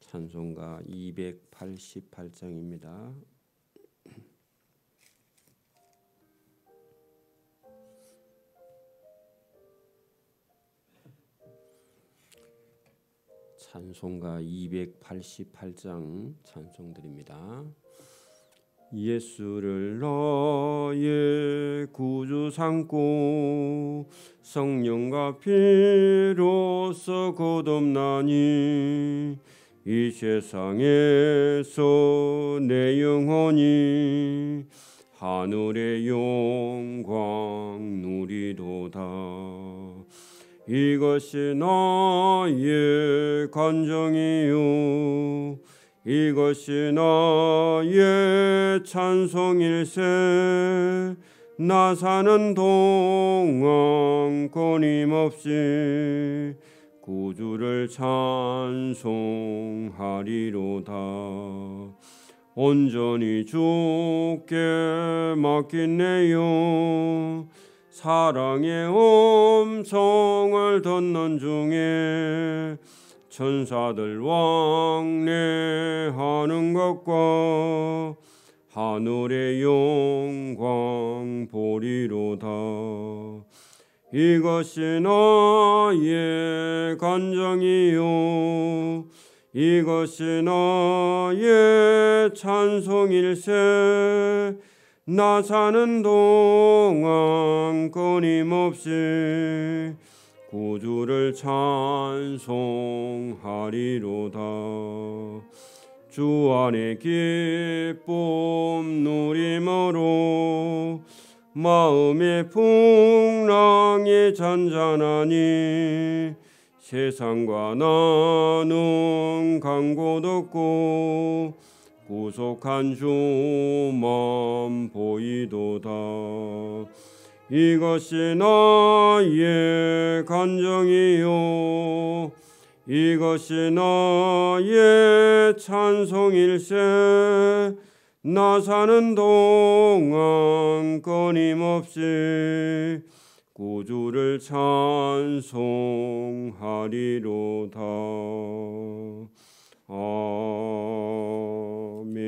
찬송가 288장입니다. 찬송가 288장 찬송드립니다. 예수를 너의 구주 삼고 성령과 피로써 거듭나니 이 세상에서 내 영혼이 하늘의 영광 누리도다. 이것이 나의 간정이요 이것이 나의 찬송일세. 나 사는 동안 끊임없이 구주를 찬송하리로다. 온전히 주께 맡긴 내 영 사랑의 음성을 듣는 중에 천사들 왕래하는 것과 하늘의 영광 보리로다. 이것이 나의 간정이요 이것이 나의 찬송일세. 나 사는 동안 끊임없이 구주를 찬송하리로다. 주 안에 기쁨 누림으로 마음의 풍랑이 잔잔하니 세상과 나는 간고듣고 구속한 주만 보이도다. 이것이 나의 간정이요 이것이 나의 찬송일세. 나 사는 동안 끊임없이 구주를 찬송하리로다. 아멘.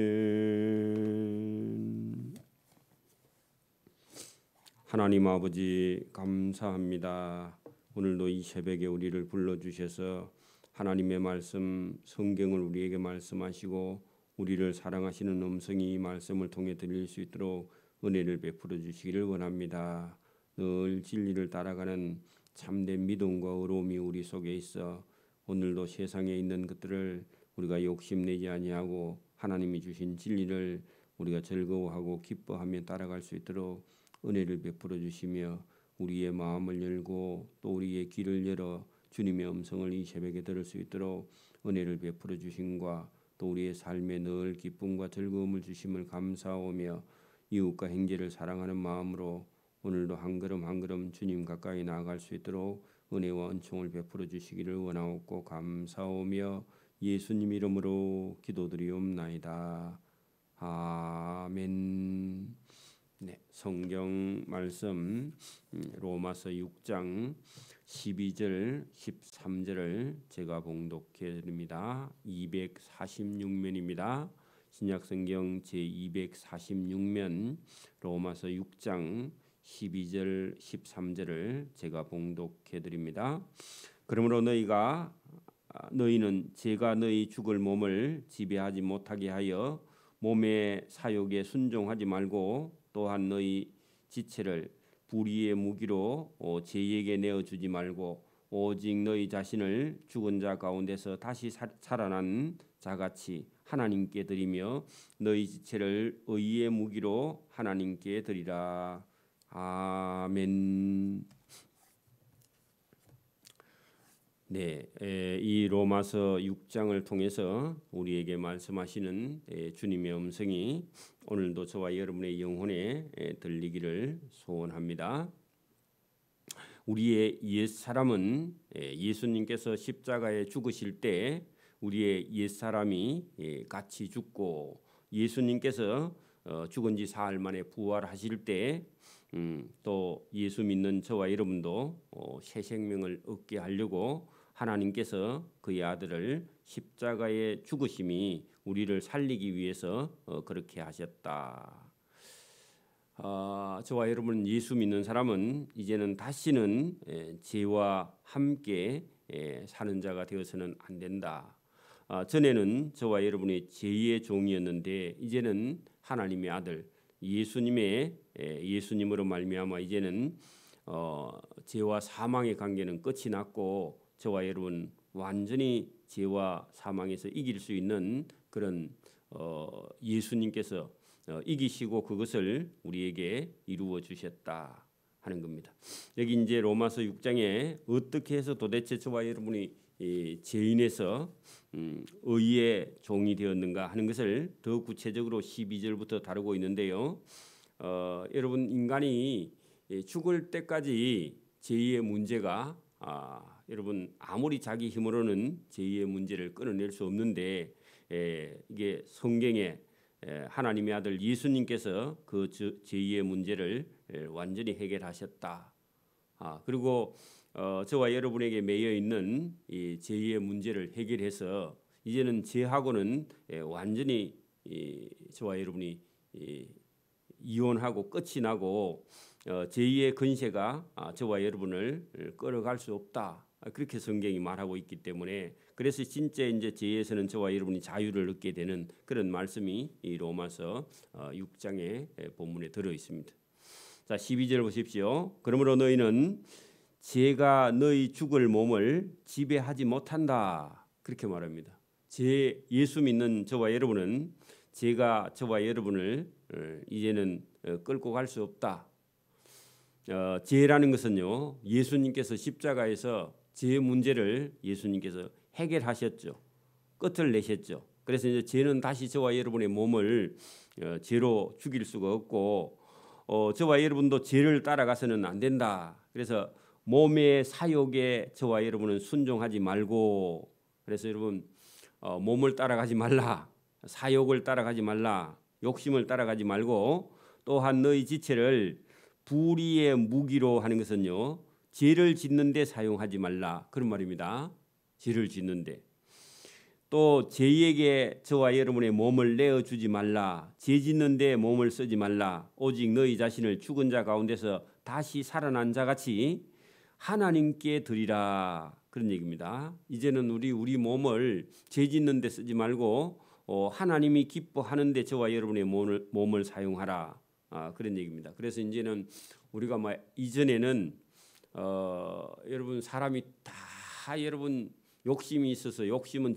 하나님 아버지 감사합니다. 오늘도 이 새벽에 우리를 불러주셔서 하나님의 말씀 성경을 우리에게 말씀하시고 우리를 사랑하시는 음성이 이 말씀을 통해 들릴 수 있도록 은혜를 베풀어 주시기를 원합니다. 늘 진리를 따라가는 참된 믿음과 의로움이 우리 속에 있어 오늘도 세상에 있는 것들을 우리가 욕심내지 아니하고 하나님이 주신 진리를 우리가 즐거워하고 기뻐하며 따라갈 수 있도록 은혜를 베풀어 주시며 우리의 마음을 열고 또 우리의 귀를 열어 주님의 음성을 이 새벽에 들을 수 있도록 은혜를 베풀어 주심과 또 우리의 삶에 늘 기쁨과 즐거움을 주심을 감사하며 이웃과 형제를 사랑하는 마음으로 오늘도 한 걸음 한 걸음 주님 가까이 나아갈 수 있도록 은혜와 은총을 베풀어 주시기를 원하옵고 감사하며 예수님 이름으로 기도드리옵나이다. 아멘. 네, 성경 말씀 로마서 6장 12절 13절을 제가 봉독해 드립니다. 246면입니다. 신약성경 제246면 로마서 6장 12절 13절을 제가 봉독해 드립니다. 그러므로 너희는 제가 너희 죽을 몸을 지배하지 못하게 하여 몸의 사욕에 순종하지 말고 또한 너희 지체를 불의의 무기로 죄에게 내어주지 말고 오직 너희 자신을 죽은 자 가운데서 다시 살아난 자같이 하나님께 드리며 너희 지체를 의의 무기로 하나님께 드리라. 아멘. 네, 이 로마서 6장을 통해서 우리에게 말씀하시는 주님의 음성이 오늘도 저와 여러분의 영혼에 들리기를 소원합니다. 우리의 옛사람은 예수님께서 십자가에 죽으실 때 우리의 옛사람이 같이 죽고 예수님께서 죽은 지 사흘 만에 부활하실 때 또 예수 믿는 저와 여러분도 새 생명을 얻게 하려고 하나님께서 그의 아들을 십자가의 죽으심이 우리를 살리기 위해서 그렇게 하셨다. 저와 여러분 예수 믿는 사람은 이제는 다시는 죄와 함께 사는 자가 되어서는 안 된다. 전에는 저와 여러분이 죄의 종이었는데 이제는 하나님의 아들 예수님으로 말미암아 이제는 죄와 사망의 관계는 끝이 났고 저와 여러분 완전히 죄와 사망에서 이길 수 있는 그런 예수님께서 이기시고 그것을 우리에게 이루어 주셨다 하는 겁니다. 여기 이제 로마서 6장에 어떻게 해서 도대체 저와 여러분이 죄인에서 의의 종이 되었는가 하는 것을 더 구체적으로 12절부터 다루고 있는데요. 여러분 인간이 죽을 때까지 죄의 문제가 여러분 아무리 자기 힘으로는 죄의 문제를 끊어낼 수 없는데 이게 성경에 하나님의 아들 예수님께서 그 죄의 문제를 완전히 해결하셨다. 그리고 저와 여러분에게 매여 있는 이 죄의 문제를 해결해서 이제는 죄하고는 완전히 저와 여러분이 이혼하고 끝이 나고 죄의 근세가 저와 여러분을 끌어갈 수 없다. 그렇게 성경이 말하고 있기 때문에 그래서 진짜 이제 죄에서는 저와 여러분이 자유를 얻게 되는 그런 말씀이 이 로마서 6장의 본문에 들어 있습니다. 자, 12절 보십시오. 그러므로 너희는 죄가 너희 죽을 몸을 지배하지 못한다. 그렇게 말합니다. 예수 믿는 저와 여러분은 죄가 저와 여러분을 이제는 끌고 갈 수 없다. 죄라는 것은요. 예수님께서 십자가에서 죄 문제를 예수님께서 해결하셨죠. 끝을 내셨죠. 그래서 이제 죄는 다시 저와 여러분의 몸을 죄로 죽일 수가 없고 저와 여러분도 죄를 따라가서는 안 된다. 그래서 몸의 사욕에 저와 여러분은 순종하지 말고 그래서 여러분 몸을 따라가지 말라. 사욕을 따라가지 말라. 욕심을 따라가지 말고 또한 너희 지체를 불의의 무기로 하는 것은요. 죄를 짓는 데 사용하지 말라. 그런 말입니다. 죄를 짓는데. 또 죄에게 저와 여러분의 몸을 내어주지 말라. 죄 짓는 데 몸을 쓰지 말라. 오직 너희 자신을 죽은 자 가운데서 다시 살아난 자같이 하나님께 드리라. 그런 얘기입니다. 이제는 우리 몸을 죄 짓는 데 쓰지 말고 하나님이 기뻐하는 데 저와 여러분의 몸을 사용하라. 그런 얘기입니다. 그래서 이제는 우리가 이전에는 여러분 사람이 다 여러분 욕심이 있어서 욕심은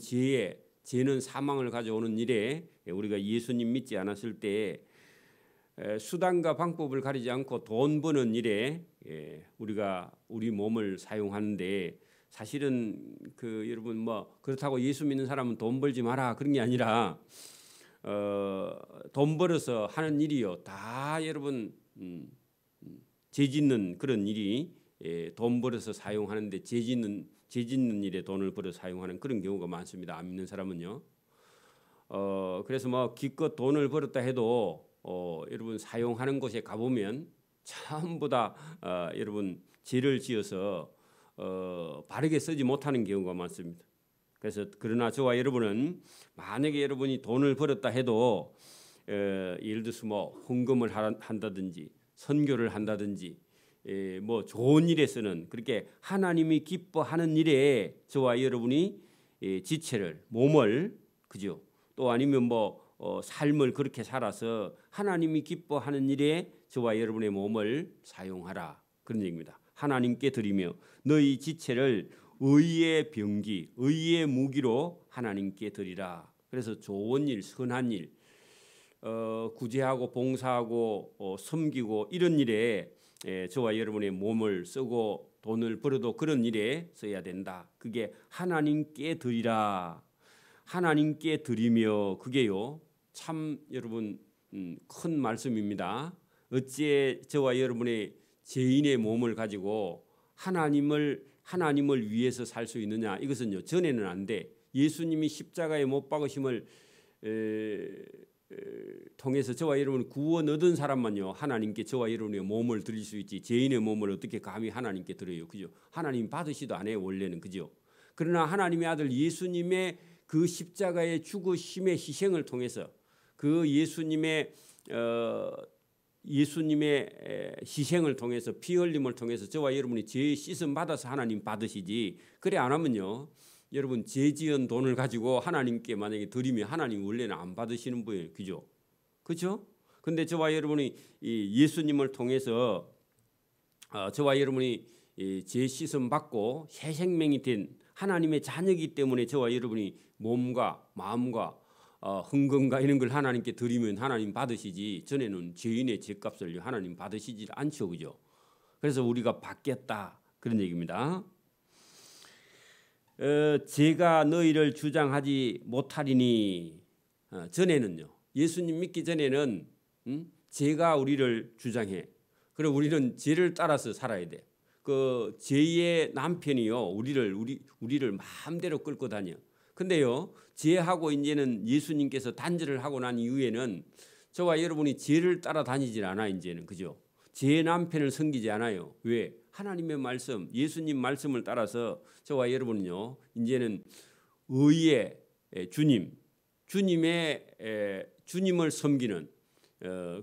죄는 사망을 가져오는 일에 우리가 예수님 믿지 않았을 때 수단과 방법을 가리지 않고 돈 버는 일에 우리가 우리 몸을 사용하는데 사실은 여러분 그렇다고 예수 믿는 사람은 돈 벌지 마라 그런 게 아니라 돈 벌어서 하는 일이요 다 여러분 죄 짓는 그런 일이 돈 벌어서 사용하는데 죄 짓는 일에 돈을 벌어 사용하는 그런 경우가 많습니다. 안 믿는 사람은요. 그래서 기껏 돈을 벌었다 해도 여러분 사용하는 곳에 가보면 전부 다 여러분 죄를 지어서 바르게 쓰지 못하는 경우가 많습니다. 그래서 그러나 저와 여러분은 만약에 여러분이 돈을 벌었다 해도 예를 들어서 헌금을 한다든지 선교를 한다든지 좋은 일에 쓰는 그렇게 하나님이 기뻐하는 일에 저와 여러분이 지체를 몸을 그죠? 또 아니면 삶을 그렇게 살아서 하나님이 기뻐하는 일에 저와 여러분의 몸을 사용하라 그런 얘기입니다. 하나님께 드리며 너희 지체를 의의 병기, 의의 무기로 하나님께 드리라. 그래서 좋은 일, 선한 일, 구제하고 봉사하고 섬기고 이런 일에 저와 여러분의 몸을 쓰고 돈을 벌어도 그런 일에 써야 된다. 그게 하나님께 드리라. 하나님께 드리며 그게요. 참 여러분 큰 말씀입니다. 어찌 저와 여러분의 죄인의 몸을 가지고 하나님을 위해서 살 수 있느냐? 이것은요. 전에는 안 돼. 예수님이 십자가에 못 박으심을 통해서 저와 여러분 구원 얻은 사람만요 하나님께 저와 여러분의 몸을 드릴 수 있지 죄인의 몸을 어떻게 감히 하나님께 드려요, 그죠? 하나님 받으시도 안 해요 원래는, 그죠? 그러나 하나님의 아들 예수님의 그 십자가의 죽으심의 희생을 통해서 그 예수님의 희생을 통해서 피 흘림을 통해서 저와 여러분이 죄 씻음 받아서 하나님 받으시지, 그래 안 하면요 여러분 죄 지은 돈을 가지고 하나님께 만약에 드리면 하나님 원래는 안 받으시는 분이에요. 그죠? 그렇죠? 근데 저와 여러분이 이 예수님을 통해서 저와 여러분이 죄 씻음 받고 새 생명이 된 하나님의 자녀이기 때문에 저와 여러분이 몸과 마음과 흥건과 이런 걸 하나님께 드리면 하나님 받으시지, 전에는 죄인의 죄값을 하나님 받으시지 않죠. 그죠? 그래서 우리가 받겠다 그런 얘기입니다. 제가 너희를 주장하지 못하리니, 전에는요 예수님 믿기 전에는 죄가 우리를 주장해. 그리고 우리는 죄를 따라서 살아야 돼. 그 죄의 남편이요 우리를 마음대로 끌고 다녀. 근데요 죄하고 이제는 예수님께서 단절을 하고 난 이후에는 저와 여러분이 죄를 따라다니질 않아. 이제는 그죠? 죄의 남편을 섬기지 않아요. 왜? 하나님의 말씀, 예수님 말씀을 따라서 저와 여러분은요 이제는 의의 주님을 섬기는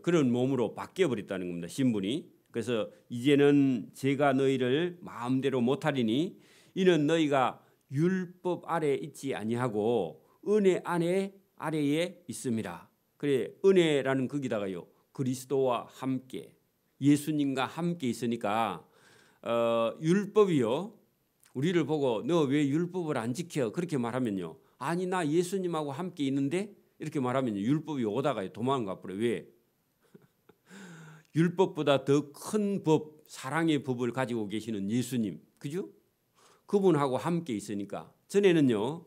그런 몸으로 바뀌어 버렸다는 겁니다. 신분이. 그래서 이제는 제가 너희를 마음대로 못하리니 이는 너희가 율법 아래 있지 아니하고 은혜 아래에 있음이라. 그래 은혜라는 거기다가요 그리스도와 함께 예수님과 함께 있으니까 율법이요 우리를 보고 너 왜 율법을 안 지켜 그렇게 말하면요, 아니 나 예수님하고 함께 있는데 이렇게 말하면 율법이 오다가 도망가 버려. 왜? 율법보다 더 큰 법, 사랑의 법을 가지고 계시는 예수님, 그죠? 그분하고 함께 있으니까. 전에는요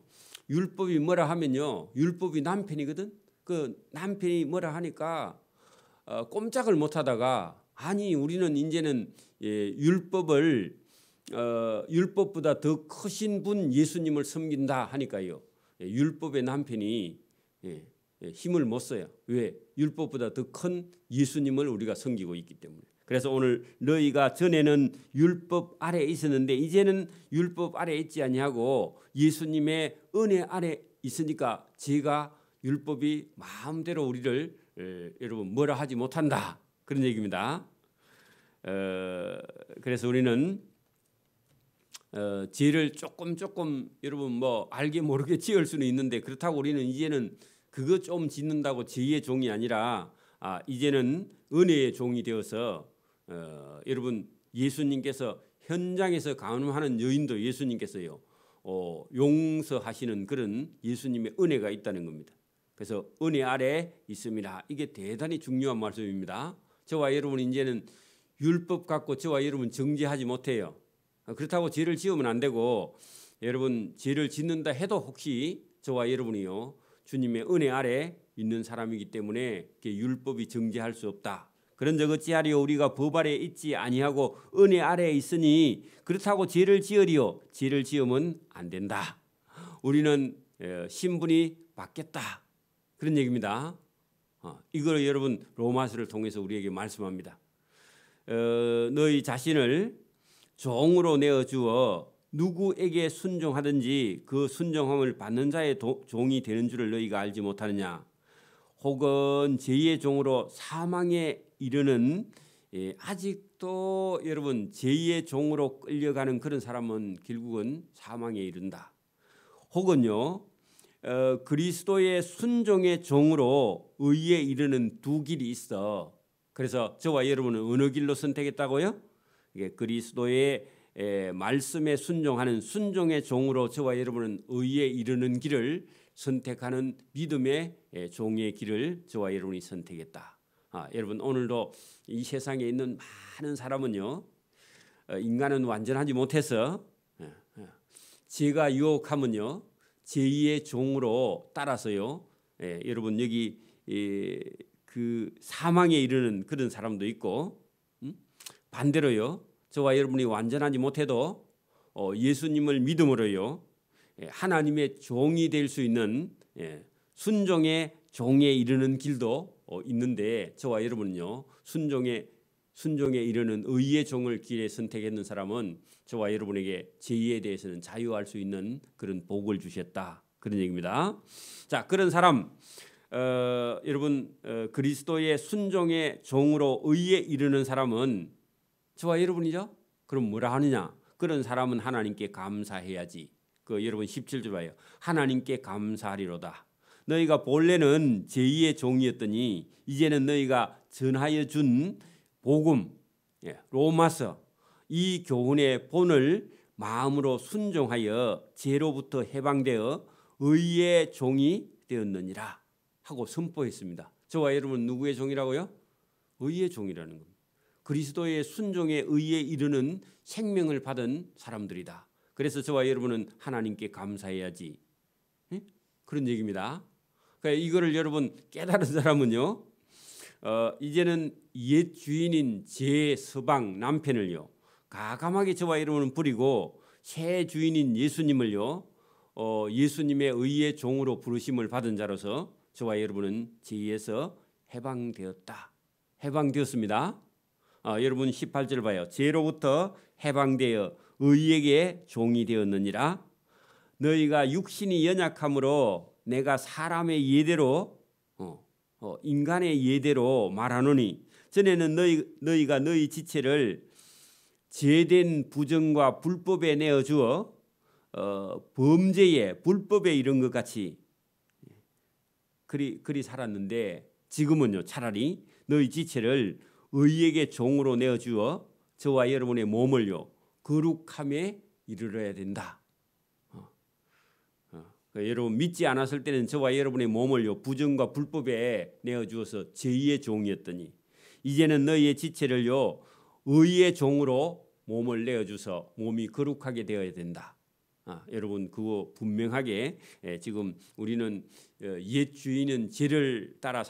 율법이 뭐라 하면요 율법이 남편이거든. 그 남편이 뭐라 하니까 꼼짝을 못하다가 아니 우리는 이제는 율법보다 더 크신 분 예수님을 섬긴다 하니까요 율법의 남편이 힘을 못 써요. 왜? 율법보다 더 큰 예수님을 우리가 섬기고 있기 때문에. 그래서 오늘 너희가 전에는 율법 아래에 있었는데 이제는 율법 아래에 있지 아니하고 예수님의 은혜 아래 있으니까 제가 율법이 마음대로 우리를 여러분 뭐라 하지 못한다 그런 얘기입니다. 그래서 우리는 죄를 조금 여러분 뭐 알게 모르게 지을 수는 있는데 그렇다고 우리는 이제는 그거 좀 짓는다고 죄의 종이 아니라 이제는 은혜의 종이 되어서 여러분 예수님께서 현장에서 간음하는 여인도 예수님께서요 용서하시는 그런 예수님의 은혜가 있다는 겁니다. 그래서 은혜 아래 있습니다. 이게 대단히 중요한 말씀입니다. 저와 여러분 이제는 율법 갖고 저와 여러분 정죄하지 못해요. 그렇다고 죄를 지으면 안 되고 여러분 죄를 짓는다 해도 혹시 저와 여러분이요 주님의 은혜 아래 있는 사람이기 때문에 율법이 정죄할 수 없다. 그런 적 어찌하리요 우리가 법 아래 있지 아니하고 은혜 아래에 있으니 그렇다고 죄를 지으리요 죄를 지으면 안 된다. 우리는 신분이 바뀌었다 그런 얘기입니다. 이걸 여러분 로마서를 통해서 우리에게 말씀합니다. 너희 자신을 종으로 내어주어 누구에게 순종하든지 그 순종함을 받는 자의 종이 되는 줄을 너희가 알지 못하느냐. 혹은 죄의 종으로 사망에 이르는 아직도 여러분 죄의 종으로 끌려가는 그런 사람은 결국은 사망에 이른다. 혹은요 그리스도의 순종의 종으로 의에 이르는 두 길이 있어. 그래서 저와 여러분은 어느 길로 선택했다고요? 이게 그리스도의 말씀에 순종하는 순종의 종으로 저와 여러분은 의에 이르는 길을 선택하는 믿음의 종의 길을 저와 여러분이 선택했다. 여러분 오늘도 이 세상에 있는 많은 사람은요 인간은 완전하지 못해서 죄가 유혹하면요 죄의 종으로 따라서요 여러분 여기 그 사망에 이르는 그런 사람도 있고 반대로요 저와 여러분이 완전하지 못해도 예수님을 믿음으로요 하나님의 종이 될 수 있는 순종의 종에 이르는 길도 있는데 저와 여러분은요 순종에 이르는 의의 종을 길에 선택했는 사람은 저와 여러분에게 죄에 대해서는 자유할 수 있는 그런 복을 주셨다 그런 얘기입니다. 자, 그런 사람 여러분 그리스도의 순종의 종으로 의에 이르는 사람은 저와 여러분이죠. 그럼 뭐라 하느냐? 그런 사람은 하나님께 감사해야지. 그 여러분 17절 봐요. 하나님께 감사하리로다. 너희가 본래는 제2의 종이었더니 이제는 너희가 전하여 준 복음, 로마서 이 교훈의 본을 마음으로 순종하여 죄로부터 해방되어 의의 종이 되었느니라 하고 선포했습니다. 저와 여러분 누구의 종이라고요? 의의 종이라는 겁니다. 그리스도의 순종의 의에 이르는 생명을 받은 사람들이다. 그래서 저와 여러분은 하나님께 감사해야지. 그런 얘기입니다. 그러니까 이거를 여러분 깨달은 사람은요, 이제는 옛 주인인 제 서방 남편을요 가감하게 저와 여러분은 버리고 새 주인인 예수님을요 예수님의 의의 종으로 부르심을 받은 자로서 저와 여러분은 죄에서 해방되었다. 해방되었습니다. 여러분 18절 봐요. 죄로부터 해방되어 의에게 종이 되었느니라. 너희가 육신이 연약함으로 내가 사람의 예대로 인간의 예대로 말하노니 전에는 너희가 너희 지체를 죄된 부정과 불법에 내어주어 범죄에 불법에 이른 것 같이 그리 살았는데 지금은요 차라리 너희 지체를 의에게 종으로 내어주어 저와 여러분의 몸을요 거룩함에 이르러야 된다. 여러분 믿지 않았을 때는 저와 여러분의 몸을요 부정과 불법에 내어주어서 죄의 종이었더니 이제는 너희의 지체를요 의의 종으로 몸을 내어주서 몸이 거룩하게 되어야 된다. 여러분 그거 분명하게 지금 우리는 옛 주인은 죄를 따라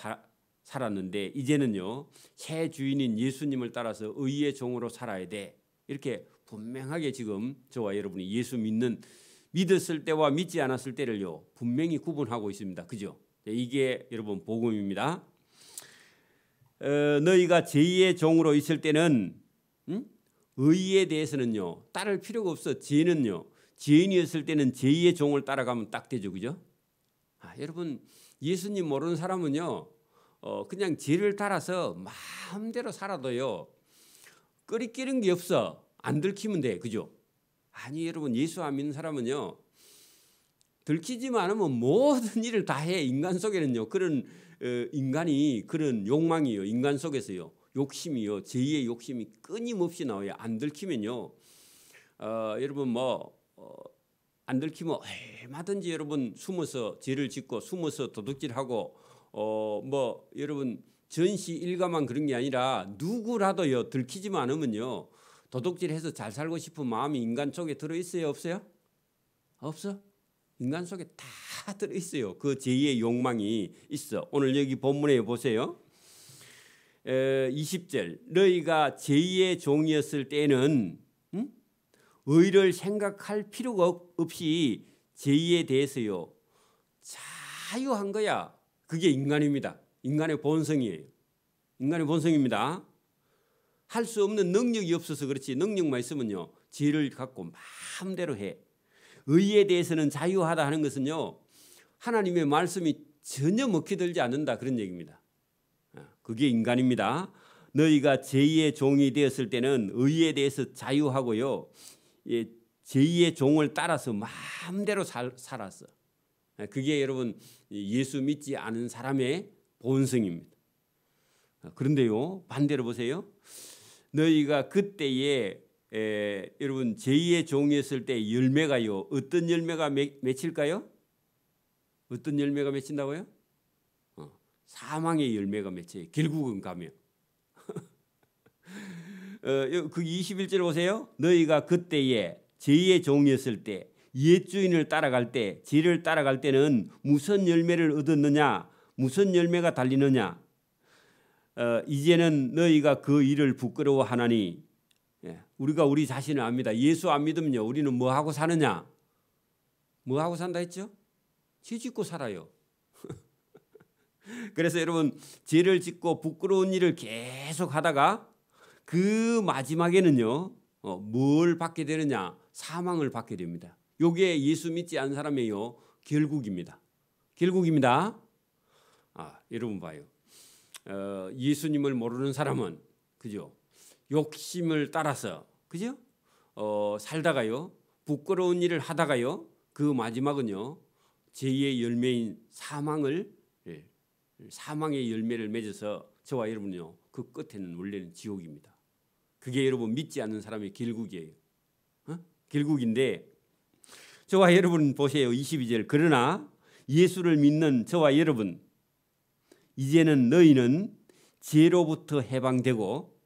살았는데 이제는요 새 주인인 예수님을 따라서 의의 종으로 살아야 돼. 이렇게 분명하게 지금 저와 여러분이 예수 믿었을 때와 믿지 않았을 때를요 분명히 구분하고 있습니다. 그죠? 이게 여러분 복음입니다. 너희가 제2의 종으로 있을 때는 의에 대해서는요 따를 필요가 없어. 죄는요 죄인이었을 때는 제2의 종을 따라가면 딱 되죠. 그죠? 여러분 예수님 모르는 사람은요 그냥 죄를 따라서 마음대로 살아도요 끄리끼는 게 없어. 안 들키면 돼. 그죠? 아니 여러분 예수 안 믿는 사람은요 들키지만 않으면 모든 일을 다 해. 인간 속에는요 그런 인간이 그런 욕망이요 인간 속에서요 욕심이요 죄의 욕심이 끊임없이 나와요. 안 들키면요 여러분 안 들키면 얼마든지 여러분 숨어서 죄를 짓고 숨어서 도둑질하고 여러분 전시 일가만 그런 게 아니라 누구라도요 들키지만 않으면요 도둑질해서 잘 살고 싶은 마음이 인간 속에 들어있어요? 없어요? 없어? 인간 속에 다 들어있어요. 그 죄의 욕망이 있어. 오늘 여기 본문에 보세요. 20절 너희가 죄의 종이었을 때는 의를 생각할 필요가 없이 죄에 대해서요 자유한 거야. 그게 인간입니다. 인간의 본성이에요. 인간의 본성입니다. 할 수 없는 능력이 없어서 그렇지 능력만 있으면요 죄를 갖고 마음대로 해. 의에 대해서는 자유하다 하는 것은요 하나님의 말씀이 전혀 먹히들지 않는다 그런 얘기입니다. 그게 인간입니다. 너희가 제2의 종이 되었을 때는 의에 대해서 자유하고요 제2의 종을 따라서 마음대로 살았어. 그게 여러분 예수 믿지 않은 사람의 본성입니다. 그런데요 반대로 보세요. 너희가 그때에 여러분 제2의 종이었을 때 열매가요 어떤 열매가 맺힐까요? 어떤 열매가 맺힌다고요? 사망의 열매가 맺혀요. 결국은 가면 그 21절 보세요. 너희가 그때에 제2의 종이었을 때 옛 주인을 따라갈 때 죄를 따라갈 때는 무슨 열매를 얻었느냐 무슨 열매가 달리느냐 이제는 너희가 그 일을 부끄러워하나니 우리가 우리 자신을 압니다. 예수 안 믿으면요 우리는 뭐하고 사느냐 뭐하고 산다 했죠? 죄 짓고 살아요. 그래서 여러분 죄를 짓고 부끄러운 일을 계속 하다가 그 마지막에는요 뭘 받게 되느냐 사망을 받게 됩니다. 요게 예수 믿지 않은 사람이에요 결국입니다. 결국입니다. 여러분 봐요. 예수님을 모르는 사람은 그죠? 욕심을 따라서 그죠? 살다가요. 부끄러운 일을 하다가요. 그 마지막은요. 제2의 열매인 사망의 열매를 맺어서 저와 여러분요. 그 끝에는 원래는 지옥입니다. 그게 여러분 믿지 않는 사람의 결국이에요. 결국인데 저와 여러분 보세요. 22절. 그러나 예수를 믿는 저와 여러분 이제는 너희는 죄로부터 해방되고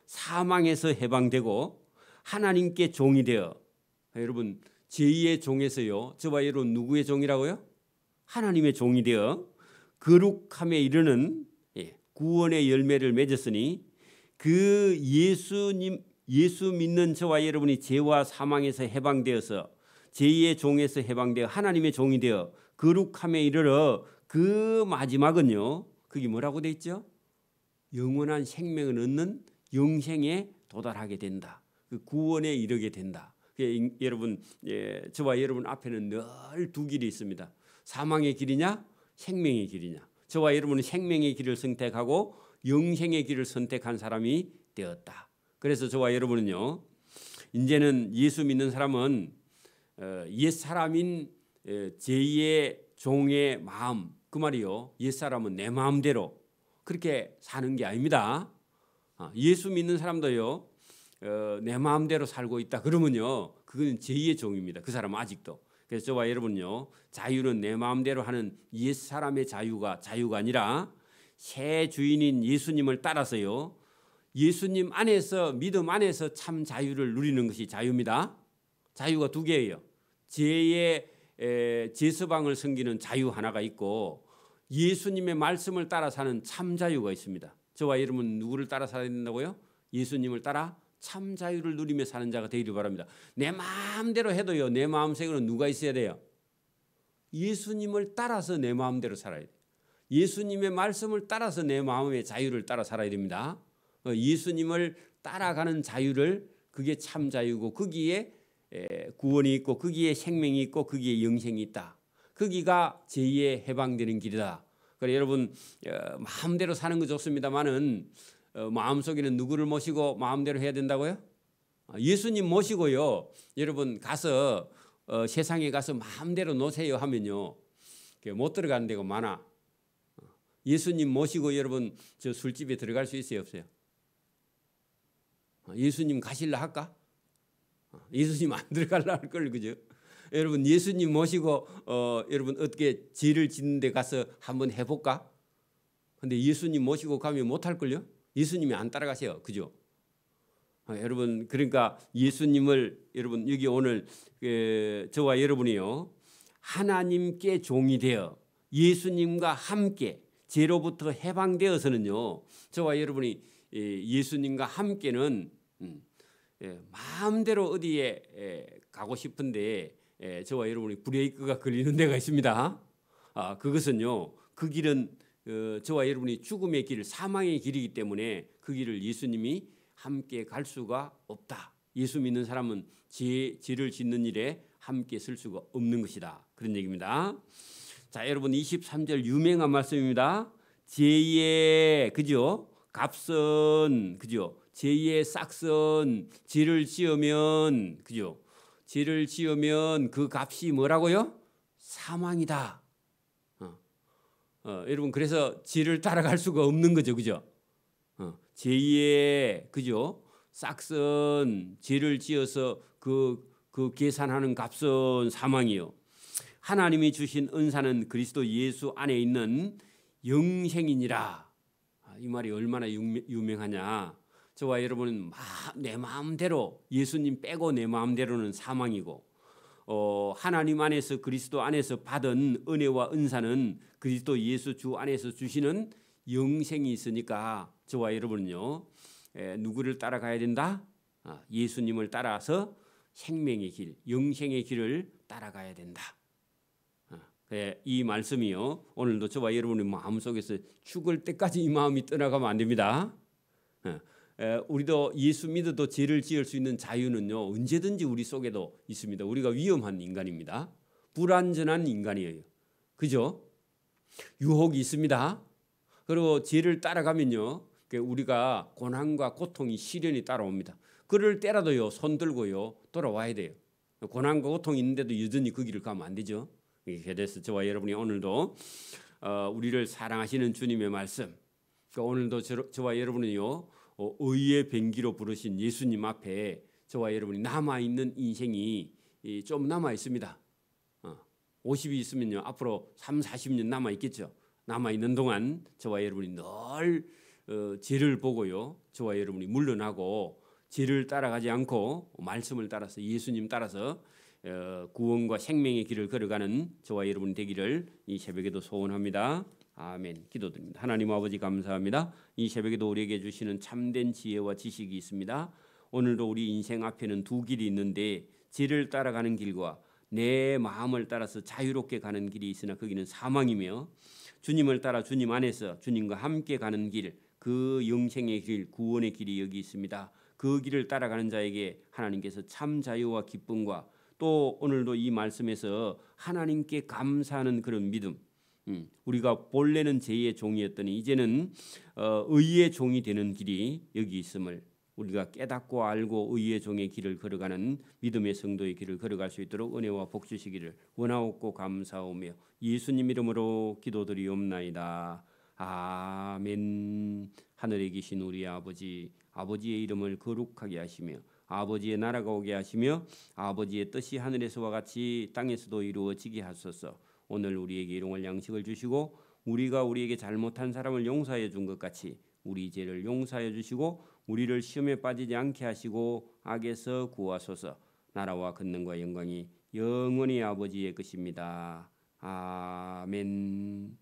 사망에서 해방되고 하나님께 종이 되어 여러분 제2의 종에서요. 저와 여러분 누구의 종이라고요? 하나님의 종이 되어 거룩함에 이르는 구원의 열매를 맺었으니 그 예수 믿는 저와 여러분이 죄와 사망에서 해방되어서 제2의 종에서 해방되어 하나님의 종이 되어 거룩함에 이르러 그 마지막은요. 그게 뭐라고 돼 있죠? 영원한 생명을 얻는 영생에 도달하게 된다. 그 구원에 이르게 된다. 여러분 저와 여러분 앞에는 늘 두 길이 있습니다. 사망의 길이냐 생명의 길이냐. 저와 여러분은 생명의 길을 선택하고 영생의 길을 선택한 사람이 되었다. 그래서 저와 여러분은요. 이제는 예수 믿는 사람은 옛사람인 제2의 종의 마음 그 말이요. 옛사람은 내 마음대로 그렇게 사는 게 아닙니다. 예수 믿는 사람도요. 내 마음대로 살고 있다 그러면요. 그건 제2의 종입니다. 그 사람은 아직도. 그래서 저와 여러분요. 자유는 내 마음대로 하는 옛사람의 자유가 아니라 새 주인인 예수님을 따라서요. 예수님 안에서 믿음 안에서 참 자유를 누리는 것이 자유입니다. 자유가 두 개예요. 제서방을 섬기는 자유 하나가 있고 예수님의 말씀을 따라 사는 참 자유가 있습니다. 저와 여러분 누구를 따라 살아야 된다고요? 예수님을 따라 참 자유를 누리며 사는 자가 되기를 바랍니다. 내 마음대로 해도요. 내 마음속에는 누가 있어야 돼요? 예수님을 따라서 내 마음대로 살아야 돼요. 예수님의 말씀을 따라서 내 마음의 자유를 따라 살아야 됩니다. 예수님을 따라가는 자유를 그게 참 자유고 거기에 구원이 있고 거기에 생명이 있고 거기에 영생이 있다. 거기가 제2의 해방되는 길이다. 그래 여러분 마음대로 사는 거 좋습니다만은 마음속에는 누구를 모시고 마음대로 해야 된다고요? 예수님 모시고요. 여러분 가서 세상에 가서 마음대로 노세요 하면요. 못 들어가는 데가 많아. 예수님 모시고 여러분 저 술집에 들어갈 수 있어요 없어요? 예수님 가실라 할까? 예수님 안 들어갈라 할 걸 그죠? 여러분 예수님 모시고 여러분 어떻게 죄를 짓는 데 가서 한번 해볼까? 근데 예수님 모시고 가면 못할 걸요? 예수님이 안 따라가세요. 그죠? 여러분 그러니까 예수님을 여러분 여기 오늘 저와 여러분이요. 하나님께 종이 되어 예수님과 함께 죄로부터 해방되어서는요. 저와 여러분이 예수님과 함께는 마음대로 어디에 가고 싶은데 저와 여러분이 브레이크가 걸리는 데가 있습니다. 그것은요. 그 길은 저와 여러분이 죽음의 길, 사망의 길이기 때문에 그 길을 예수님이 함께 갈 수가 없다. 예수 믿는 사람은 죄를 짓는 일에 함께 쓸 수가 없는 것이다. 그런 얘기입니다. 자, 여러분 23절 유명한 말씀입니다. 죄의 그죠? 값은 그죠? 죄의 싹선 죄를 지으면 그죠? 죄를 지으면 그 값이 뭐라고요? 사망이다. 여러분 그래서 죄를 따라갈 수가 없는 거죠, 그죠? 죄의 그죠? 싹선 죄를 지어서 그 계산하는 값은 사망이요. 하나님이 주신 은사는 그리스도 예수 안에 있는 영생이니라. 이 말이 얼마나 유명하냐. 저와 여러분은 내 마음대로 예수님 빼고 내 마음대로는 사망이고 하나님 안에서 그리스도 안에서 받은 은혜와 은사는 그리스도 예수 주 안에서 주시는 영생이 있으니까 저와 여러분은요. 누구를 따라가야 된다? 예수님을 따라서 생명의 길, 영생의 길을 따라가야 된다. 이 말씀이요. 오늘도 저와 여러분의 마음속에서 죽을 때까지 이 마음이 떠나가면 안 됩니다. 우리도 예수 믿어도 죄를 지을 수 있는 자유는요. 언제든지 우리 속에도 있습니다. 우리가 위험한 인간입니다. 불완전한 인간이에요. 그죠? 유혹이 있습니다. 그리고 죄를 따라가면요, 우리가 고난과 고통이 시련이 따라옵니다. 그럴 때라도요, 손 들고요 돌아와야 돼요. 고난과 고통이 있는데도 여전히 그 길을 가면 안 되죠. 그래서 저와 여러분이 오늘도 우리를 사랑하시는 주님의 말씀, 오늘도 저와 여러분은요 의의 변기로 부르신 예수님 앞에 저와 여러분이 남아있는 인생이 좀 남아있습니다. 50이 있으면요 앞으로 3, 40년 남아있겠죠. 남아있는 동안 저와 여러분이 늘 죄를 보고요, 저와 여러분이 물러나고 죄를 따라가지 않고 말씀을 따라서 예수님 따라서 구원과 생명의 길을 걸어가는 저와 여러분 되기를 이 새벽에도 소원합니다. 아멘. 기도드립니다. 하나님 아버지 감사합니다. 이 새벽에도 우리에게 주시는 참된 지혜와 지식이 있습니다. 오늘도 우리 인생 앞에는 두 길이 있는데 죄를 따라가는 길과 내 마음을 따라서 자유롭게 가는 길이 있으나 거기는 사망이며, 주님을 따라 주님 안에서 주님과 함께 가는 길, 그 영생의 길, 구원의 길이 여기 있습니다. 그 길을 따라가는 자에게 하나님께서 참 자유와 기쁨과 또 오늘도 이 말씀에서 하나님께 감사하는 그런 믿음, 우리가 본래는 죄의 종이었더니 이제는 의의 종이 되는 길이 여기 있음을 우리가 깨닫고 알고 의의 종의 길을 걸어가는 믿음의 성도의 길을 걸어갈 수 있도록 은혜와 복 주시기를 원하옵고 감사하오며 예수님 이름으로 기도드리옵나이다. 아멘. 하늘에 계신 우리 아버지, 아버지의 이름을 거룩하게 하시며 아버지의 나라가 오게 하시며 아버지의 뜻이 하늘에서와 같이 땅에서도 이루어지게 하소서. 오늘 우리에게 일용할 양식을 주시고 우리가 우리에게 잘못한 사람을 용서해 준 것 같이 우리 죄를 용서해 주시고 우리를 시험에 빠지지 않게 하시고 악에서 구하소서. 나라와 권능과 영광이 영원히 아버지의 것입니다. 아멘.